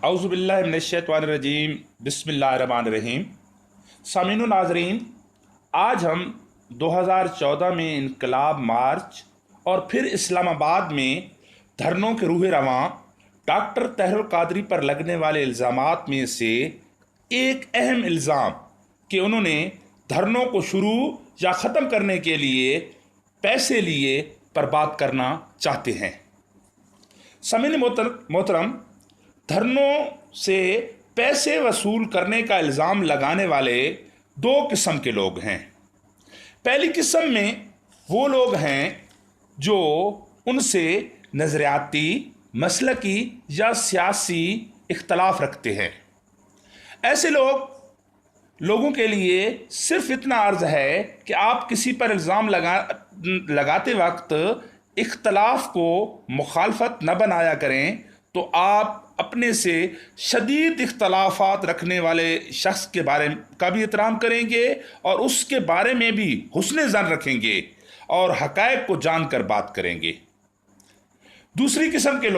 औज़ुबिल्लाहि मिनश्शैतानिर्रजीम बिस्मिल्लाहिर्रहमानिर्रहीम। सामीन नाज़रीन, आज हम 2014 में इनकलाब मार्च और फिर इस्लामाबाद में धरनों के रूह रवां डॉक्टर तहरुल कादरी पर लगने वाले इल्ज़ामात में से एक अहम इल्ज़ाम कि उन्होंने धरनों को शुरू या ख़त्म करने के लिए पैसे लिए पर बात करना चाहते हैं। सामीन मोहतरम, धरनों से पैसे वसूल करने का इल्ज़ाम लगाने वाले दो किस्म के लोग हैं। पहली किस्म में वो लोग हैं जो उनसे नज़रियाती, मसलकी या सियासी इख्तलाफ रखते हैं। ऐसे लोगों के लिए सिर्फ इतना अर्ज़ है कि आप किसी पर इल्ज़ाम लगाते वक्त इख्तलाफ को मुखालफत न बनाया करें, तो आप अपने से शदीद इख्तलाफात रखने वाले शख्स के बारे का भी एहतराम करेंगे और उसके बारे में भी हुस्न ज़न रखेंगे और हक़ाइक़ को जानकर बात करेंगे। दूसरी किस्म के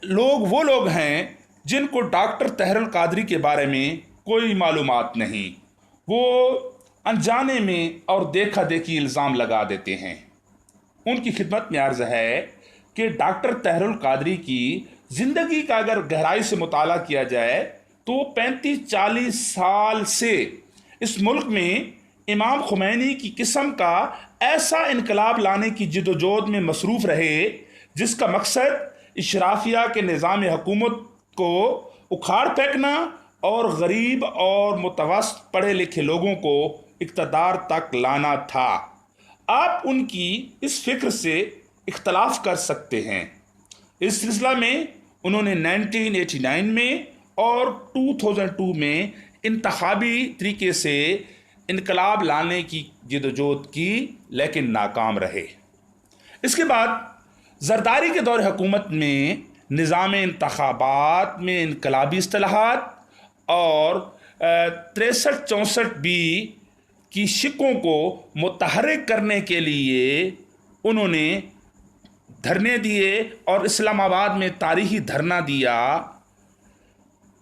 लोग वो लोग हैं जिनको डॉक्टर तहरुल कादरी के बारे में कोई मालूमात नहीं, वो अनजाने में और देखा देखी इल्ज़ाम लगा देते हैं। उनकी खिदमत में अर्ज़ है कि डॉक्टर तहरुल कादरी की ज़िंदगी का अगर गहराई से मुताला किया जाए तो 35-40 साल से इस मुल्क में इमाम खुमैनी की किस्म का ऐसा इनकलाब लाने की जिदोजहद में मसरूफ़ रहे जिसका मकसद इशराफिया के निज़ाम हुकूमत को उखाड़ फेंकना और गरीब और मुतवस्सित पढ़े लिखे लोगों को इक़्तिदार तक लाना था। आप उनकी इस फिक्र से इख्तलाफ कर सकते हैं। इस सिलसिला में उन्होंने 1989 में और 2002 में इंतखाबी तरीके से इनकलाब लाने की जिदोजहद की, लेकिन नाकाम रहे। इसके बाद जरदारी के दौर हुकूमत में निज़ाम इंतखाबात में इनकलाबी इस्तिलाहात और 63-64 बी की शिकों को मुतहर्रिक करने के लिए उन्होंने धरने दिए और इस्लामाबाद में तारीखी धरना दिया,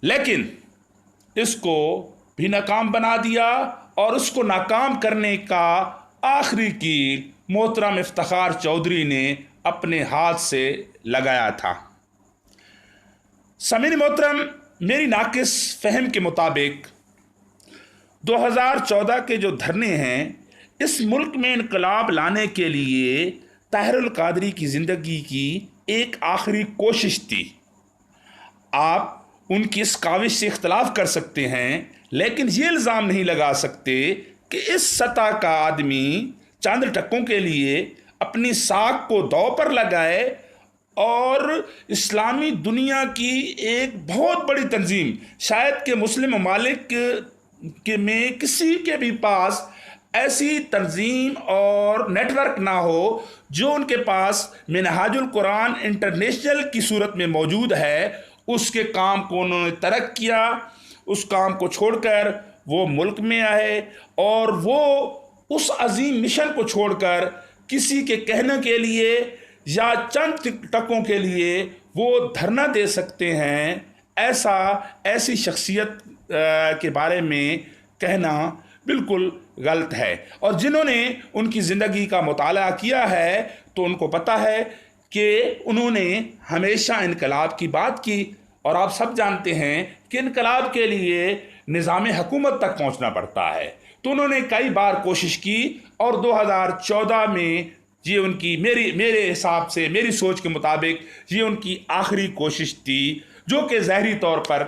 लेकिन इसको भी नाकाम बना दिया और उसको नाकाम करने का आखिरी कील मोहतरम इफ्तिखार चौधरी ने अपने हाथ से लगाया था। सामीन मोहतरम, मेरी नाकिस फहम के मुताबिक 2014 के जो धरने हैं, इस मुल्क में इनकलाब लाने के लिए तहरुल कादरी की ज़िंदगी की एक आखिरी कोशिश थी। आप उनकी इस काविश से इख्तलाफ कर सकते हैं, लेकिन ये इल्ज़ाम नहीं लगा सकते कि इस सतह का आदमी चंद टक्कों के लिए अपनी साख को दांव पर लगाए और इस्लामी दुनिया की एक बहुत बड़ी तंजीम, शायद कि मुस्लिम ममालिक के में किसी के भी पास ऐसी तंजीम और नेटवर्क ना हो जो उनके पास मिनहाजुल कुरान इंटरनेशनल की सूरत में मौजूद है, उसके काम को उन्होंने तर्क किया। उस काम को छोड़कर वो मुल्क में आए और वो उस अजीम मिशन को छोड़कर किसी के कहने के लिए या चंद टकों के लिए वो धरना दे सकते हैं, ऐसी शख्सियत के बारे में कहना बिल्कुल गलत है। और जिन्होंने उनकी ज़िंदगी का मुताला किया है तो उनको पता है कि उन्होंने हमेशा इनकलाब की बात की, और आप सब जानते हैं कि इनकलाब के लिए निज़ाम हुकूमत तक पहुंचना पड़ता है। तो उन्होंने कई बार कोशिश की और 2014 में ये उनकी मेरे हिसाब से, मेरी सोच के मुताबिक ये उनकी आखिरी कोशिश थी, जो कि ज़ाहिरी तौर पर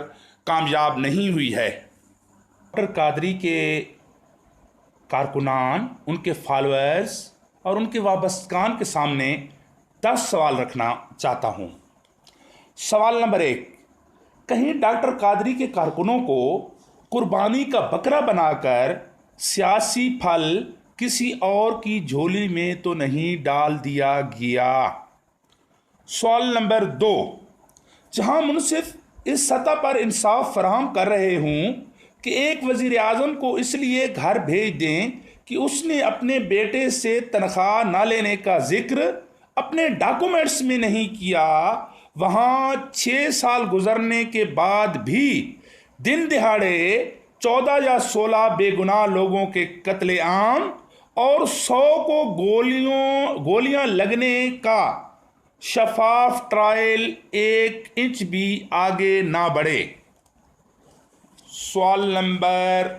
कामयाब नहीं हुई है। डॉक्टर कादरी के कारकुनान, उनके फॉलोअर्स और उनके वाबस्तगान के सामने 10 सवाल रखना चाहता हूँ। सवाल नंबर 1, कहीं डॉक्टर कादरी के कारकुनों को कुर्बानी का बकरा बनाकर सियासी फल किसी और की झोली में तो नहीं डाल दिया गया? सवाल नंबर 2, जहां मुनसिफ इस सतह पर इंसाफ फराहम कर रहे हूं कि एक वज़ीर आज़म को इसलिए घर भेज दें कि उसने अपने बेटे से तनख्वाह ना लेने का जिक्र अपने डॉक्यूमेंट्स में नहीं किया, वहां 6 साल गुजरने के बाद भी दिन दिहाड़े 14 या 16 बेगुनाह लोगों के कत्लेआम और 100 को गोलियां लगने का शफाफ ट्रायल 1 इंच भी आगे ना बढ़े। सवाल नंबर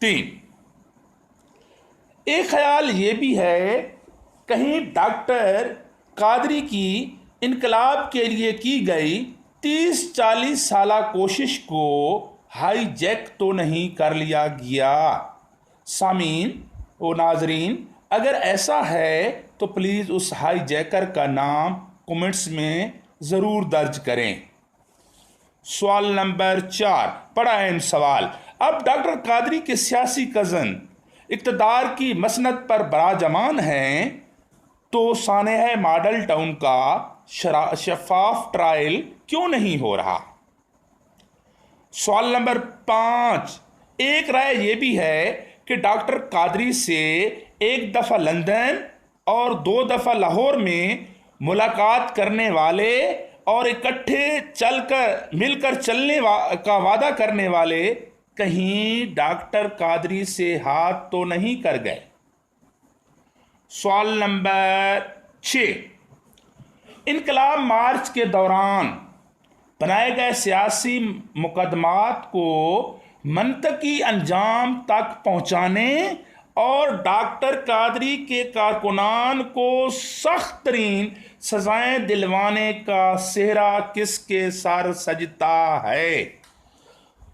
3, एक ख्याल ये भी है कहीं डॉक्टर कादरी की इनकलाब के लिए की गई 30-40 साला कोशिश को हाईजैक तो नहीं कर लिया गया। सामीन व नाजरीन, अगर ऐसा है तो प्लीज़ उस हाईजैकर का नाम कमेंट्स में ज़रूर दर्ज करें। सवाल नंबर 4, पढ़ा है सवाल। अब डॉक्टर कादरी के सियासी कज़न इक़्तिदार की मसनद पर बराजमान हैं, तो सानेह मॉडल टाउन का शफाफ ट्रायल क्यों नहीं हो रहा? सवाल नंबर 5, एक राय ये भी है कि डॉक्टर कादरी से एक दफ़ा लंदन और 2 दफ़ा लाहौर में मुलाकात करने वाले और इकट्ठे मिलकर चलने का वादा करने वाले कहीं डॉक्टर कादरी से हाथ तो नहीं कर गए? सवाल नंबर 6, इनकलाब मार्च के दौरान बनाए गए सियासी मुकदमात को मंतकी अंजाम तक पहुंचाने और डॉक्टर कादरी के कारकुनान को सख्त तरीन सजाएं दिलवाने का सेहरा किसके सर सजता है?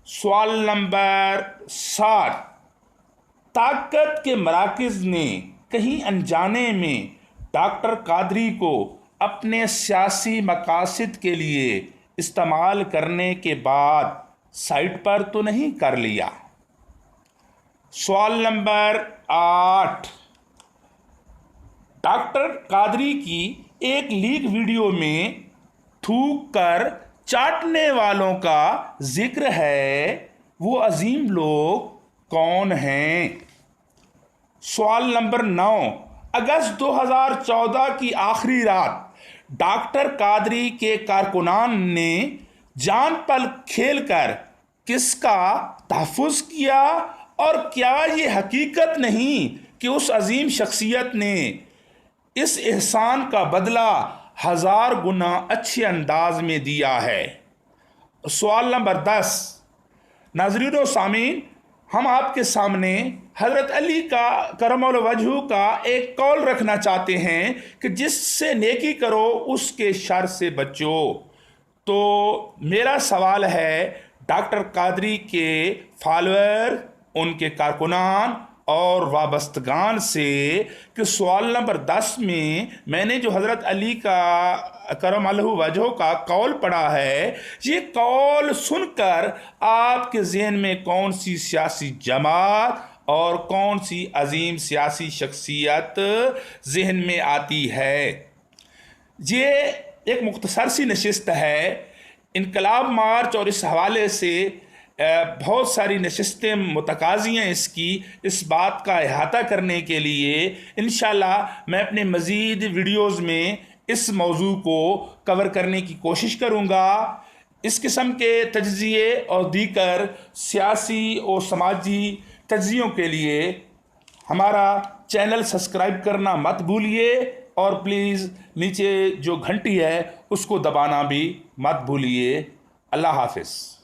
सवाल नंबर 7, ताकत के मराकज़ ने कहीं अनजाने में डॉक्टर कादरी को अपने सियासी मकासद के लिए इस्तेमाल करने के बाद साइड पर तो नहीं कर लिया? सवाल नंबर 8, डॉक्टर कादरी की एक लीक वीडियो में थूक कर चाटने वालों का जिक्र है, वो अजीम लोग कौन हैं? सवाल नंबर 9, अगस्त 2014 की आखिरी रात डॉक्टर कादरी के कारकुनान ने जान पर खेलकर किसका तहफ़्फ़ुज़ किया, और क्या ये हकीकत नहीं कि उस अजीम शख्सियत ने इस एहसान का बदला 1000 गुना अच्छे अंदाज में दिया है? सवाल नंबर 10, नाज़रीन व सामीन, हम आपके सामने हज़रत अली का करमल वजहू का एक कौल रखना चाहते हैं कि जिससे नेकी करो उसके शर से बचो। तो मेरा सवाल है डॉक्टर कादरी के फॉलोअर, उनके कारकुनान और वाबस्तगान से कि सवाल नंबर 10 में मैंने जो हज़रत अली का करमल्हु वजह का कौल पढ़ा है, ये कौल सुनकर आपके ज़हन में कौन सी सियासी जमात और कौन सी अजीम सियासी शख्सियत ज़हन में आती है? ये एक मुख्तसर सी नशिस्त है। इनकलाब मार्च और इस हवाले से बहुत सारी नशिस्तें मुतकाज़ी हैं इसकी, इस बात का अहाता करने के लिए इंशाअल्लाह मैं अपने मज़ीद वीडियोज़ में इस मौजू को कवर करने की कोशिश करूँगा। इस किस्म के तज्ज़िये और दीगर सियासी और समाजी तज्ज़ियों के लिए हमारा चैनल सब्सक्राइब करना मत भूलिए, और प्लीज़ नीचे जो घंटी है उसको दबाना भी मत भूलिए। अल्लाह हाफ़िज़।